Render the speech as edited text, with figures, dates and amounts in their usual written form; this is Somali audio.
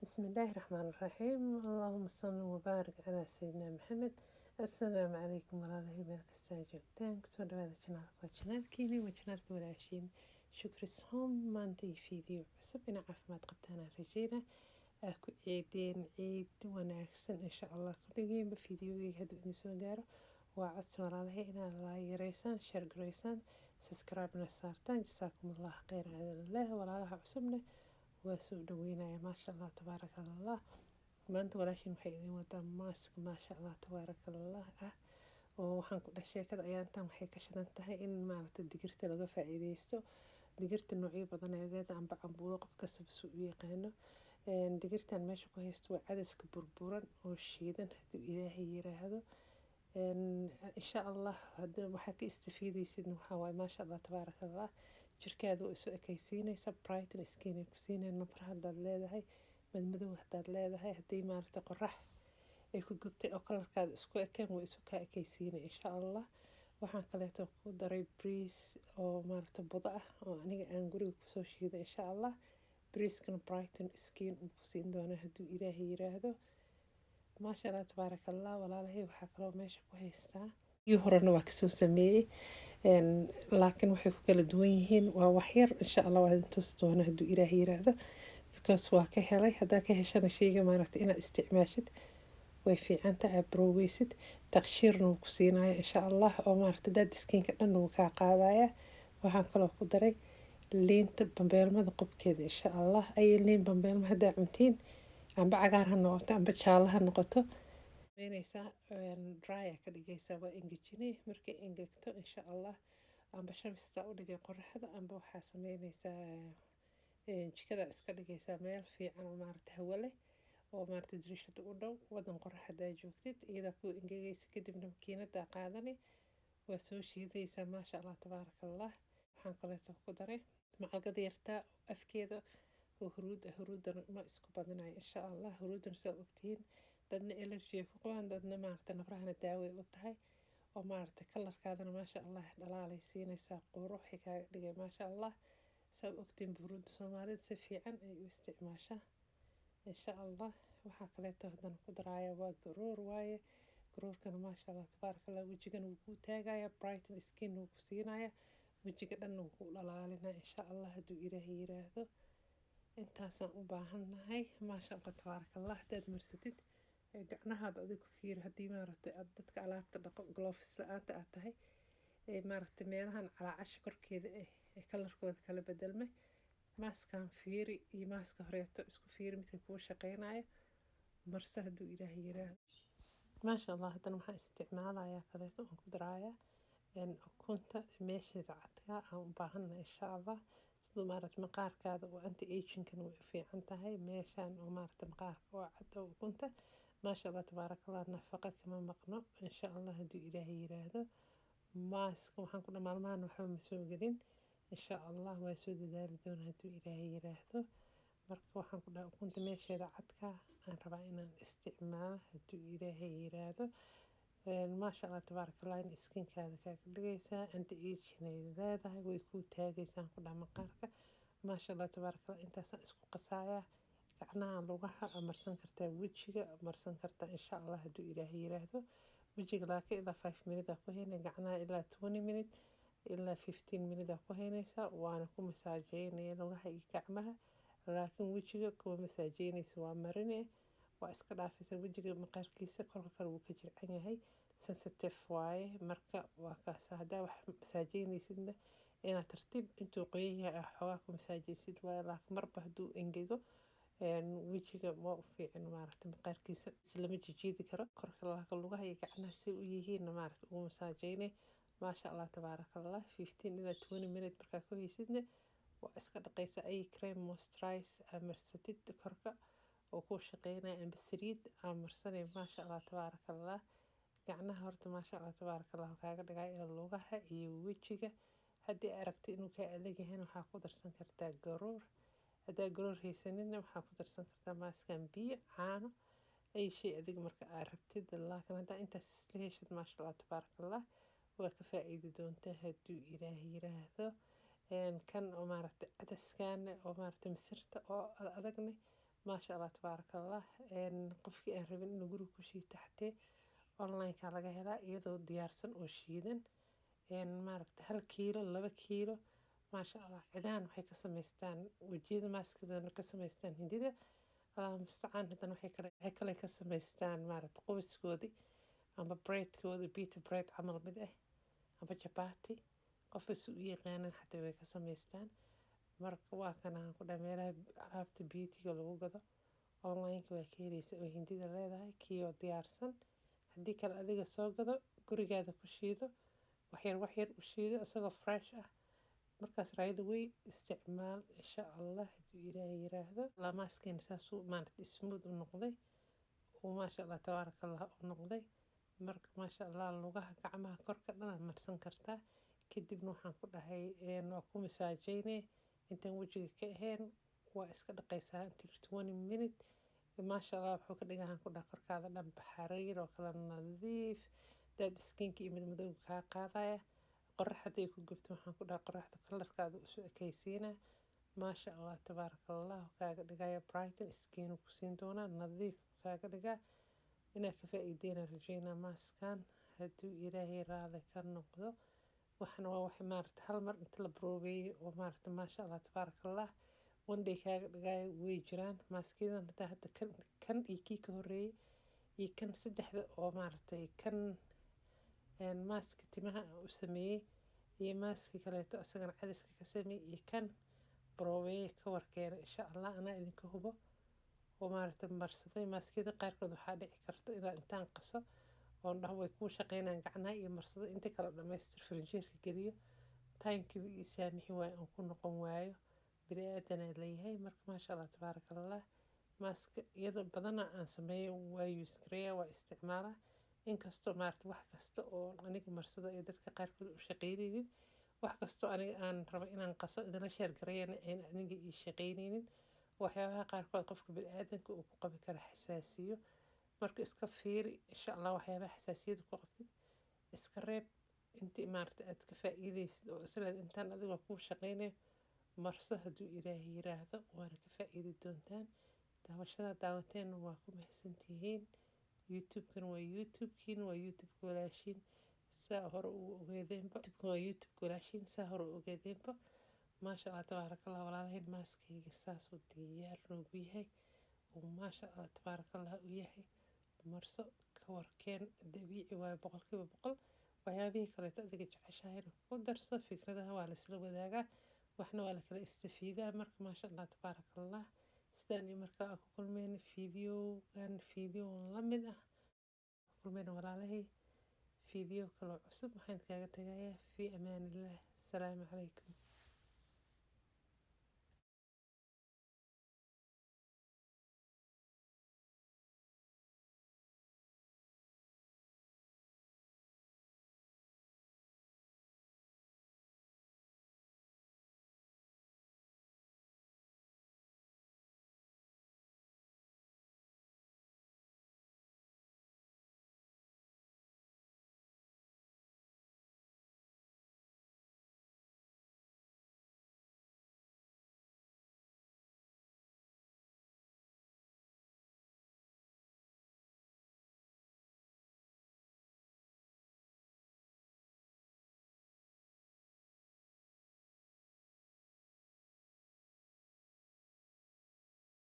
بسم الله الرحمن الرحيم. اللهم صل وبارك على سيدنا محمد. السلام عليكم walaalahay meel kasta aad joogtaan kusoo dhawaada janaalka waa janaalkiini waa janaalka walaashiin shukris home maanta iyo fiideo cusub ina caafimaad qabtaan aan rajeyna aa ku ciideen ciid wanaagsan insha allah kulligiinba fiideogeyga hadduu idin soo gaaro waa codsi walaalahay inaad la yareysaan share gareysaan subscribe-na saartaan jasaakum allah kheyr cadalillah walaalaha cusubna waa soo dhaweynaya maasha allah tabaaraka allah maanta walaashin waxay idin wadaa maask maasha allah tabaaraka allah ah oo waxaan ku dhahay sheekada ayaantan waxay ka shidan tahay in maaragta digirta laga faa'iideysto digirta noocyo badan ee leedahay amba cambuulo qof kastaba suu u yaqaano digirtan meesha ku haysto waa cadaska burburan oo shiidan hadduu ilaahay yiraahdo insha allah hadda waxaa ka istafiidaysidna waxaa waaye maasha allah tabaaraka allah jirkaada oo isu ekaysiinaysa brighton skin ay ku siinayaan nafar haddaad leedahay madmadow haddaad leedahay haddii maaragta qorax ay ku gubtay oo kalarkaada isku ekeen way isu kaa ekaysiinay insha allah waxaan kaleeto ku daray briis oo maaragta budo ah oo aniga aan guriga kusoo shiiday insha allah briiskana brighton skin uu ku siin doona hadduu ilaahay yiraahdo maasha allah tabaaraka allah walaalahay waxaa kaloo meesha ku haystaa iyo horena waa kasoo sameeyey laakiin waxay ku kala duwan yihiin waa waxyar insha allah waa idin tusi doona hadduu ilaahay yiraahdo because waa ka helay haddaa ka heshana sheyga maaragta inaad isticmaashid way fiican tahay broweysid takshiirna wuu ku siinaya insha allah oo maaragta daadiskiinka dhan wuu kaa qaadaya waxaan kaloo ku daray liinta bambeelmada qubkeeda insha allah ayay liin bambeelma haddaa cuntiin amba cagaar ha noqoto amba jaallo ha noqoto sameynaysaa dry ka dhigaysaa waa engejinay markay engegto insha allah amba shamista u dhigay qoraxda amba waxaa sameynaysaa jikada iska dhigaysaa meel fiican oo maaragta hawo leh oo maaragta dariishada u dhow wadan qorax haddaa joogtid iyadaa ku engegaysa kadibna makiinada qaadani waa soo shiidaysaa maasha allah tabaaraka allah waxaan kaleeto ku daray macalgada yartaa afkeeda oo huruud ah huruudana ma isku badinayo insha allah huruudana saa ogtihiin dadna allergy ay ku qabaan dadna maaragta nabrahana daaway u tahay oo maaragta kalarkaadana maasha allah dhalaalay siinaysaa quruxi kaaga dhigay maasha allah saa ogtiin huruudda soomaalida si fiican ay u isticmaashaa insha allah waxaa kaleeto haddana ku daraaya waa garoor waaye garoorkana maasha allah tabaaraka allah wejigana wuu kuu taagaya brighton skin wuu ku siinaya wejiga dhanna wuu ku dhalaalinaya insha allah hadduu ilaahay yiraahdo intaasaan u baahannahay maasha allah tabaaraka allah haddaad marsatid gacnahaaba adiga ku fiiri haddii maaragtay aad dadka alaabta dhaqo gloves la-aanta aad tahay maaragtay meelahan calaacasha korkeeda ee kalarkooda kala bedelmay maaskan fiiri iyo maaska horeeto isku fiiri midka kuu shaqeynayo marse hadduu ilaahay yiraahdo maasha allah haddana waxaan isticmaalayaa kaleeto aan ku daraaya ukunta meesheeda cadka aan u baahanna insha allah siduu maaragta maqaarkaada oo anti agingkana way u fiican tahay meeshaan oo maaragta maqaarka oo cad oo ukunta maasha allah tabaaraka allah nafaqa kama maqno insha allah hadduu ilaahay yiraahdo maaska waxaan ku dha maalmahan waxba ma soo gelin insha allah waa soo dadaali doona hadduu ilaahay yiraahdo marka waxaan ku dhaha ukunta meesheeda cadka aan rabaa inaan isticmaalo hadduu ilaahay yiraahdo maasha allah tabaaraka allah in skinkaada kaaga dhigaysaa anti aging leedahay way kuu taagaysaan ku dhaha maqaarka maasha allah tabaaraka allah intaasaan isku qasaaya gacnaha lugaha marsan kartaa wejiga marsan kartaa insha allah hadduu ilaahay yiraahdo wejiga laakiin ilaa 5 minute ku haynay gacnaha ilaa 20 minute ilaa 15 minute ku haynaysaa waana ku masaajeynaya lugaha iyo gacmaha laakiin wejiga kuma masaajeynaysa waa marine waa iska dhaafaysa wejiga maqaarkiisa korka kale wuu ka jircan yahay sensitive waaye marka waa kaas haddaa wax masaajeynaysidna inaad tartiib intuu qoyan yahay xoogaa ku masaajeysid waaye laakiin marba hadduu engego wejiga waa u fiican maaragta maqaarkiisa lama jijiidi karo korka lugaha iyo gacnaha si u yihiin maaragta ugu masaajeynay maasha allah tabaaraka allah 15 ilaa 20 minute markaa ku haysidna waa iska dhaqaysa ay cream moisturize marsatid korka oo ku shaqeynaya amba saliid marsanay maasha allah tabaaraka allah gacnaha horta maasha allah tabaaraka allah kaaga dhigaya lugaha iyo wejiga haddii aragtay inuu kaa adag yahay waxaa ku darsan kartaa garoor haddaa garoor haysanina waxaa ku darsan kartaa maaskan biyo caano ay shay adig marka aad rabtid laakiin haddaa intaas isla heshid maasha allah tabaaraka allah waa ka faa'iidi doontaa hadduu ilaahay yiraahdo kan oo maaragta cadaskan oo maaragta misirta oo adagna maasha allah tabaaraka allah. Qofkii aan rabin inuu guriga ku shiito xatee online-ka laga helaa iyadoo diyaarsan oo shiidan. Maaragta 1 kiilo 2 kiilo maasha allah. Cidahan waxay ka samaystaan wejiyada maaskadana ka samaystaan hindida. Allah mustacaan haddana waxay kale ka samaystaan maaragta qoyskoodii ama breadkoodii pita bread camal mid ah ama chapati qofka si u yaqaanan xataa way ka samaystaan. Marka waa kanaan ku dhahay meelaha alaabta beauty-ga lagu gado online-ka waa ka helaysa oo hindida leedahay kiyoo diyaarsan. Haddii kale adiga soo gado gurigaada ku shiido wax yar u shiido isagoo fresh ah markaas right away isticmaal insha allah hadduu ilaahay yiraahdo. La maaskin saasuu maaragta smooth u noqday oo maasha allah tabaaraka allah u noqday. Marka maasha allah lugaha gacmaha korka dhan aad marsan kartaa. Kadibna waxaan ku dhahay waa ku masaajeynay intaan wajiga ka ahayn waa iska dhaqaysaa until 20 minutes. maasha allah wuxuu ka dhigahan ku dhaha korkaada dhan xariir oo kala nadiif dead skinka iyo madmadowga kaa qaadaya. qorax hadday ku gubto waxaan ku dhaha qoraxda kalarkaada u soo ekaysiina. maasha allah tabaaraka allah kaaga dhigaya brighten skin ku siin doonaa nadiif kaaga dhigaa. inaad ka faa'iideyna rajeynaa maaskan hadduu ilaahay raali ka noqdo. waxana waa wax maaragta hal mar inta la broobeeyo oo maaragta maasha allah tabaaraka allah one day kaaga dhigaayo way jiraan. maaskidan hadda kan iyo kii ka horeeyay iyo kan saddexda oo maaragtay kan maaska timaha u sameeyay iyo maaski kaleeto asagana cadiska ka sameeyay iyo kan broobeeye ka warkeena insha allah anaa idinka hubo oo maaragta marsaday. maaskida qaarkood waxaa dhici karta inaad intaan qaso oo dhaho way kuu shaqeynayaan gacnaha iyo marsado inta kale dhamaystir farinjeerka geliyo timekii ii saamixi waayo aan ku noqon waayo bini aadan leeyahay. marka maasha allah tabaaraka allah maaska iyada badana aan sameeyo waa use gareeyaa waa isticmaalaa. inkastoo maaragta wax kasta oo aniga marsada ee dadka qaarkood u shaqeynaynin wax kastoo aniga aan rabo inaan qaso idinla sheer gareeyana aan aniga ii shaqeynaynin waxyaabaha qaarkood qofka bini aadanka uu ku qabi kara xasaasiyo. marka iska fiiri insha allah waxyaabaha xasaasiyada ku qabtid iska reeb intii maaragta aad ka faa'iideysid oo isla intaan adiga kuu shaqeynayo marso hadduu ilaahay yiraahdo waana ka faa'iidi doontaan. daawashada daawateena waa ku mahadsantihiin. youtube-kan waa youtube-kiina waa youtube-ka walaashiin saa hore u ogeedeenba waa youtube-ka walaashiin saa hore u ogeedeenba. maasha allah tabaaraka allah walaalahayn maaskayga saasuu diyaar noogu yahay oo maasha allah tabaaraka allah u yahay. marso ka warkeen dabiici waayo 100% waxyaabihii kaleeto adiga jeceshahayna ku darso fikradaha waa laisla wadaagaa waxna waa la kala istafiidaa. marka maasha allah tabaaraka allah sidaan iyo markaa ku kulmeyna fiideo la mid ah ku kulmeyna walaalahay fiideo kaloo cusub waxaan kaaga tagayaa fi amaanillah. asalaamu calaykum.